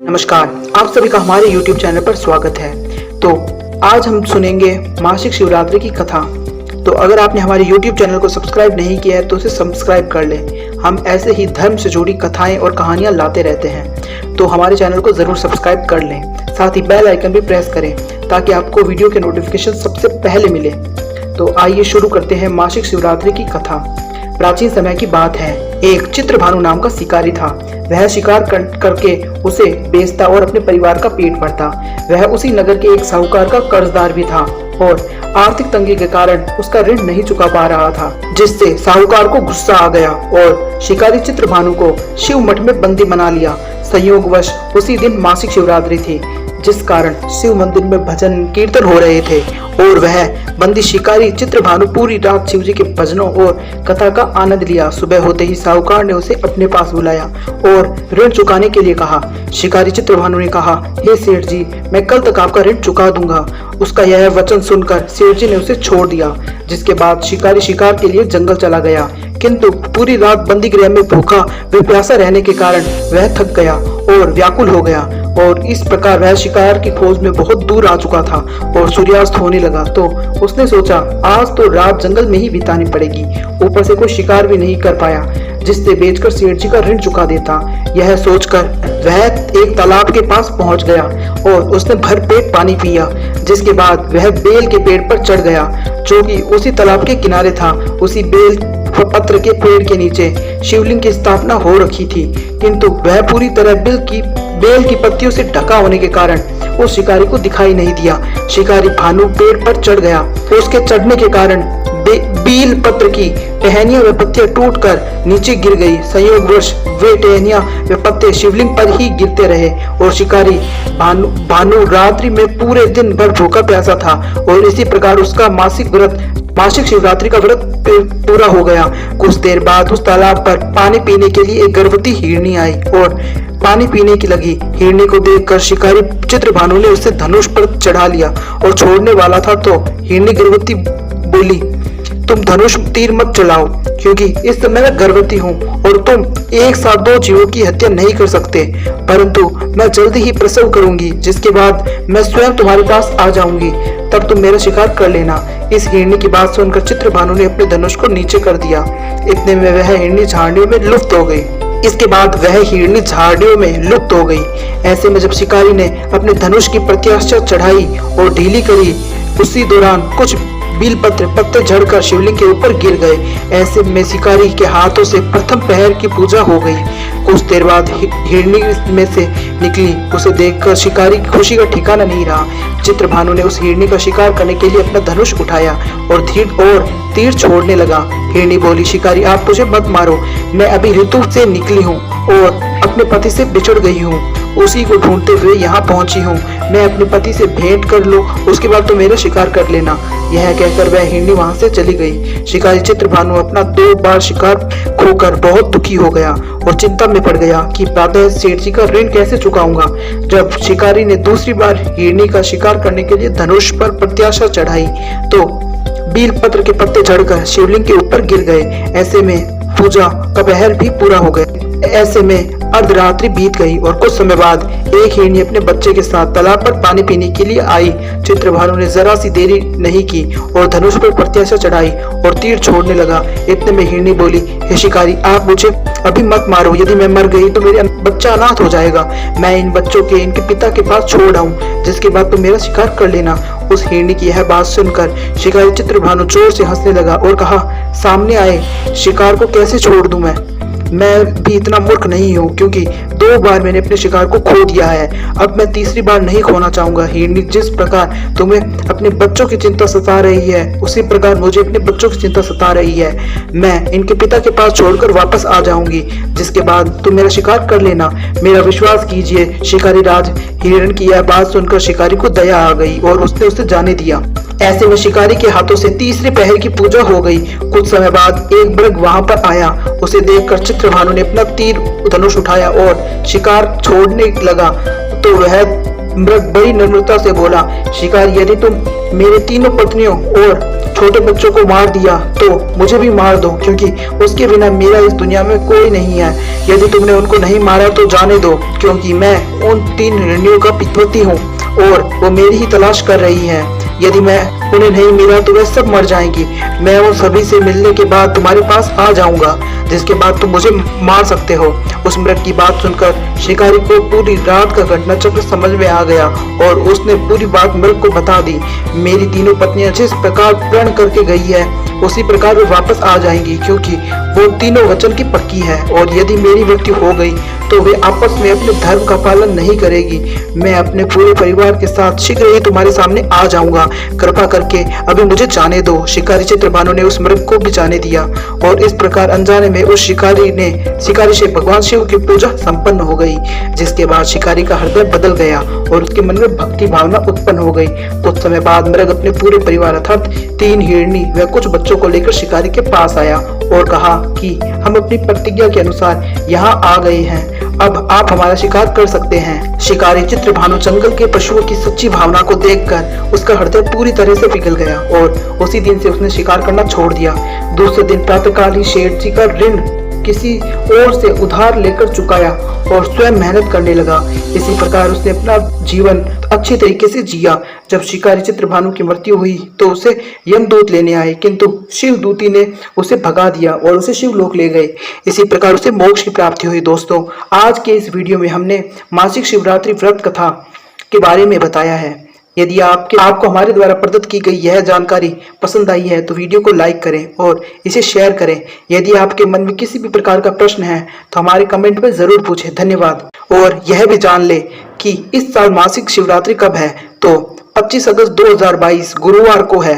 नमस्कार, आप सभी का हमारे YouTube चैनल पर स्वागत है। तो आज हम सुनेंगे मासिक शिवरात्रि की कथा। तो अगर आपने हमारे YouTube चैनल को सब्सक्राइब नहीं किया है तो उसे सब्सक्राइब कर लें। हम ऐसे ही धर्म से जुड़ी कथाएं और कहानियां लाते रहते हैं, तो हमारे चैनल को ज़रूर सब्सक्राइब कर लें। साथ ही बेल आइकन भी प्रेस करें ताकि आपको वीडियो के नोटिफिकेशन सबसे पहले मिले। तो आइए शुरू करते हैं मासिक शिवरात्रि की कथा। प्राचीन समय की बात है। एक चित्रभानु नाम का शिकारी था। वह शिकार करके उसे बेचता और अपने परिवार का पेट भरता। वह उसी नगर के एक साहूकार का कर्जदार भी था और आर्थिक तंगी के कारण उसका ऋण नहीं चुका पा रहा था, जिससे साहूकार को गुस्सा आ गया और शिकारी चित्रभानु को शिव मठ में बंदी बना लिया। संयोगवश उसी दिन मासिक शिवरात्रि थी, जिस कारण शिव मंदिर में भजन कीर्तन हो रहे थे और वह बंदी शिकारी चित्रभानु पूरी रात शिव जी के भजनों और कथा का आनंद लिया। सुबह होते ही साहूकार ने उसे अपने पास बुलाया और ऋण चुकाने के लिए कहा। शिकारी चित्रभानु ने कहा, हे सेठ जी, मैं कल तक आपका ऋण चुका दूंगा। उसका यह वचन सुनकर सेठ जी ने उसे छोड़ दिया, जिसके बाद शिकारी शिकार के लिए जंगल चला गया। किंतु पूरी रात बंदी गृह में भूखा व प्यासा रहने के कारण वह थक गया और व्याकुल हो गया और इस प्रकार वह शिकार की खोज में बहुत दूर आ चुका था और सूर्यास्त होने लगा। तो उसने सोचा, आज तो रात जंगल में ही बितानी पड़ेगी। ऊपर से कोई शिकार भी नहीं कर पाया जिससे बेचकर सेठ जी का ऋण चुका देता। यह सोचकर वह एक तालाब के पास पहुंच गया और उसने भरपेट पानी पिया, जिसके बाद वह बेल के पेड़ पर चढ़ गया, जो कि उसी तालाब के किनारे था। उसी बेल पत्र के पेड़ के नीचे शिवलिंग की स्थापना हो रखी थी, किंतु वह पूरी तरह बेल की पत्तियों से ढका होने के कारण उस शिकारी को दिखाई नहीं दिया। शिकारी भानु पेड़ पर चढ़ गया। उसके चढ़ने के कारण बेल पत्र की टहनियां व पत्तियां टूटकर नीचे गिर गई। संयोगवश वे टहनियां व पत्ते शिवलिंग पर ही गिरते रहे और शिकारी भानु रात्रि में पूरे दिन भर भूखा प्यासा था और इसी प्रकार उसका मासिक शिवरात्रि का व्रत पूरा हो गया। कुछ देर बाद उस तालाब पर पानी पीने के लिए एक गर्भवती हिरनी आई और पानी पीने की लगी। हिरनी को देखकर शिकारी चित्रभानु ने उसे धनुष पर चढ़ा लिया और छोड़ने वाला था तो हिरनी गर्भवती बोली, तुम धनुष तीर मत चलाओ, क्योंकि इस समय मैं गर्भवती हूँ और तुम एक साथ दो जीवों की हत्या नहीं कर सकते, परंतु मैं जल्दी ही प्रसव करूंगी, जिसके बाद मैं स्वयं तुम्हारे पास आ जाऊंगी, तब तुम मेरा शिकार कर लेना। इस हिरनी की बात सुनकर चित्रभानु ने अपने धनुष को नीचे कर दिया। इतने में वह हिरनी झाड़ियों में लुप्त हो गई। इसके बाद वह हिरनी झाड़ियों में लुप्त हो गई। ऐसे में जब शिकारी ने अपने धनुष की प्रत्याशा चढ़ाई और ढीली करी, उसी दौरान कुछ पत्ते झड़कर शिवलिंग के ऊपर गिर गए। ऐसे में शिकारी के हाथों से प्रथम पहर की पूजा हो गई। कुछ देर बाद हिरनी में से निकली। उसे देखकर शिकारी की खुशी का ठिकाना नहीं रहा। चित्रभानु ने उस हिरनी का शिकार करने के लिए अपना धनुष उठाया और तीर छोड़ने लगा। हिरनी बोली, शिकारी आप मुझे मत मारो, मैं अभी ऋतु से निकली हूँ और अपने पति से बिछड़ गई हूँ। उसी को ढूंढते हुए यहाँ पहुंची हूँ। मैं अपने पति से भेंट कर लूं, उसके बाद तो मेरा शिकार कर लेना। यह कहकर वह हिरनी वहां से चली गई। शिकारी चित्रभानु अपना 2 बार शिकार खोकर बहुत दुखी हो गया और चिंता में पड़ गया कि प्रातः सेठ जी का ऋण कैसे चुकाऊंगा। जब शिकारी ने दूसरी बार हिरनी का शिकार करने के लिए धनुष पर प्रत्याशा चढ़ाई तो बेल पत्र के पत्ते झड़कर शिवलिंग के ऊपर गिर गए। ऐसे में पूजा का पहर भी पूरा हो गया। ऐसे में अर्धरात्रि बीत गई और कुछ समय बाद एक हिरनी अपने बच्चे के साथ तालाब पर पानी पीने के लिए आई। चित्रभानु ने जरा सी देरी नहीं की और धनुष पर प्रत्याशा चढ़ाई और तीर छोड़ने लगा। इतने में हिरनी बोली, हे शिकारी आप मुझे अभी मत मारो, यदि मैं मर गई तो मेरा बच्चा अनाथ हो जाएगा। मैं इन बच्चों के इनके पिता के पास छोड़ आऊं, जिसके बाद तुम मेरा शिकार कर लेना। उस हिरनी की यह बात सुनकर शिकारी चित्रभानु जोर से हंसने लगा और कहा, सामने आए शिकार को कैसे छोड़ दूं मैं भी इतना मूर्ख नहीं हूँ, क्योंकि 2 बार मैंने अपने शिकार को खो दिया है। अब मैं तीसरी बार नहीं खोना चाहूंगा। हिरनी, जिस प्रकार तुम्हें अपने बच्चों की चिंता सता रही है, उसी प्रकार मुझे अपने बच्चों की चिंता सता रही है। मैं इनके पिता के पास छोड़कर वापस आ जाऊंगी, जिसके बाद तुम मेरा शिकार कर लेना। मेरा विश्वास कीजिए शिकारी राज। हिरण की यह बात सुनकर शिकारी को दया आ गई और उसने उसे जाने दिया। ऐसे में शिकारी के हाथों से तीसरे पहर की पूजा हो गई। कुछ समय बाद एक मृग वहां पर आया। उसे देखकर चित्रभानु ने अपना तीर धनुष उठाया और शिकार छोड़ने लगा तो वह मृग बड़ी नम्रता से बोला, शिकारी यदि तुम मेरे तीनों पत्नियों और छोटे बच्चों को मार दिया तो मुझे भी मार दो, क्योंकि उसके बिना मेरा इस दुनिया में कोई नहीं है। यदि तुमने उनको नहीं मारा तो जाने दो, क्योंकि मैं उन 3 हिरनियों का पति हूँ और वो मेरी ही तलाश कर रही है। यदि मैं उन्हें नहीं मिला तो वे सब मर जाएंगी। मैं उन सभी से मिलने के बाद तुम्हारे पास आ जाऊंगा, जिसके बाद तुम मुझे मार सकते हो। उस मृग की बात सुनकर शिकारी को पूरी रात का घटना चक्र समझ में आ गया और उसने पूरी बात मृग को बता दी। मेरी तीनों पत्नियां जिस प्रकार प्रण करके गई है उसी प्रकार वे वापस आ जाएंगी, क्योंकि वो तीनों वचन की पक्की है। और यदि मेरी मृत्यु हो गई तो वे आपस में अपने धर्म का पालन नहीं करेगी। मैं अपने पूरे परिवार के साथ शीघ्र ही तुम्हारे सामने आ जाऊंगा। कृपा करके अभी मुझे जाने दो। शिकारी चित्रभानु ने उस मृग को भी जाने दिया और इस प्रकार अनजाने में उस शिकारी से भगवान शिव की पूजा संपन्न हो गई, जिसके बाद शिकारी का हृदय बदल गया और उसके मन में भक्ति भावना उत्पन्न हो गई। कुछ समय बाद मृग अपने पूरे परिवार अर्थात 3 हिरनी व कुछ बच्चों को लेकर शिकारी के पास आया और कहा कि हम अपनी प्रतिज्ञा के अनुसार यहाँ आ गए हैं, अब आप हमारा शिकार कर सकते हैं। शिकारी चित्रभानु जंगल के पशुओं की सच्ची भावना को देखकर उसका हृदय पूरी तरह से पिघल गया और उसी दिन से उसने शिकार करना छोड़ दिया। दूसरे दिन प्रातःकाल ही शेठ जी का ऋण किसी और से उधार लेकर चुकाया और स्वयं मेहनत करने लगा। इसी प्रकार उसने अपना जीवन अच्छी तरीके से जिया। जब शिकारी चित्रभानु की मृत्यु हुई तो उसे यमदूत लेने आए, किंतु शिव दूती ने उसे भगा दिया और उसे शिवलोक ले गए। इसी प्रकार उसे मोक्ष की प्राप्ति हुई। दोस्तों, आज के इस वीडियो में हमने मासिक शिवरात्रि व्रत कथा के बारे में बताया है। यदि आपको हमारे द्वारा प्रदत्त की गई यह जानकारी पसंद आई है तो वीडियो को लाइक करें और इसे शेयर करें। यदि आपके मन में किसी भी प्रकार का प्रश्न है तो हमारे कमेंट में जरूर पूछें। धन्यवाद। और यह भी जान ले कि इस साल मासिक शिवरात्रि कब है, तो 25 अगस्त 2022 गुरुवार को है।